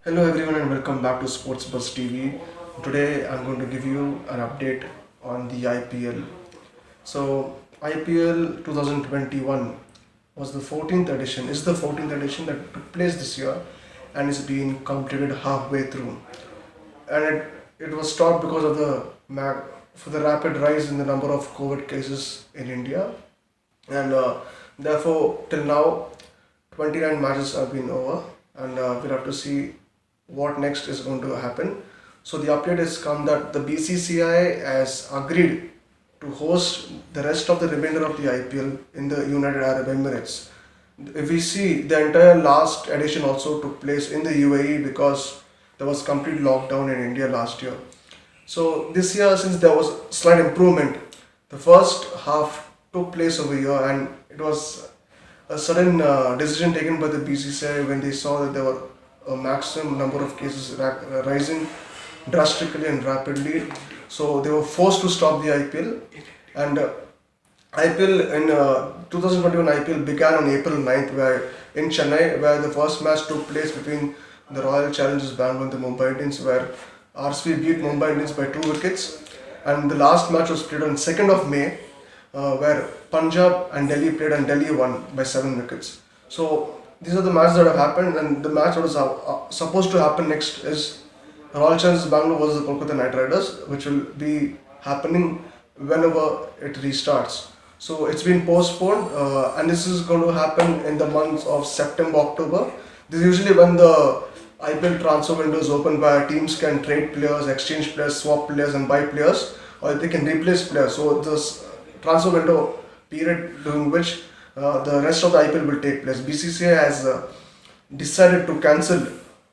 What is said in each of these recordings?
Hello everyone and welcome back to Sports Buzz TV. Today I'm going to give you an update on the IPL. So IPL 2021 was the 14th edition. Is the 14th edition that took place this year and is being completed halfway through. And it was stopped because of for the rapid rise in the number of COVID cases in India, and therefore till now 29 matches have been over, and we'll have to see what next is going to happen. So the update has come that the BCCI has agreed to host the rest of the remainder of the IPL in the United Arab Emirates. If we see, the entire last edition also took place in the UAE because there was complete lockdown in India last year. So this year, since there was slight improvement, the first half took place over here, and it was a sudden decision taken by the BCCI when they saw that there were a maximum number of cases rising drastically and rapidly. So they were forced to stop the IPL, and IPL in 2021 IPL began on April 9th in Chennai, where the first match took place between the Royal Challengers Bangalore and the Mumbai Indians, where RCB beat Mumbai Indians by 2 wickets, and the last match was played on 2nd of May, where Punjab and Delhi played and Delhi won by 7 wickets. So these are the matches that have happened, and the match that was supposed to happen next is Royal Challengers Bangalore versus the Kolkata Knight Riders, which will be happening whenever it restarts. So it's been postponed, and this is going to happen in the months of September, October. This is usually when the IPL transfer window is open, where teams can trade players, exchange players, swap players, and buy players, or they can replace players. So this transfer window period during which the rest of the IPL will take place. BCCI has decided to cancel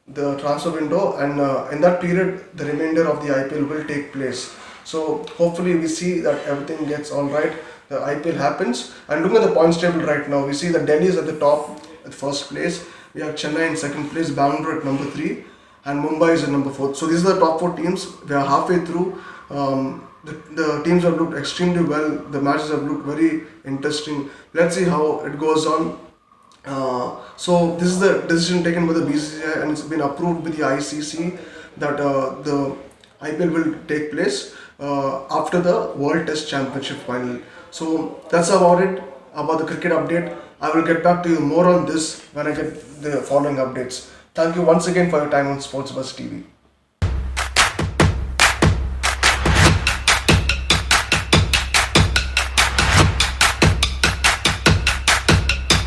the transfer window, and in that period, the remainder of the IPL will take place. So hopefully, we see that everything gets all right. The IPL happens, and looking at the points table right now, we see that Delhi is at the top, at first place. We have Chennai in second place, Bangalore at number 3, and Mumbai is at number 4. So these are the top 4 teams. We are halfway through. The teams have looked extremely well. The matches have looked very interesting. Let's see how it goes on. So this is the decision taken by the BCCI, and it's been approved by the ICC that the IPL will take place after the World Test Championship final. So that's about it about the cricket update. I will get back to you more on this when I get the following updates. Thank you once again for your time on Sports Buzz TV.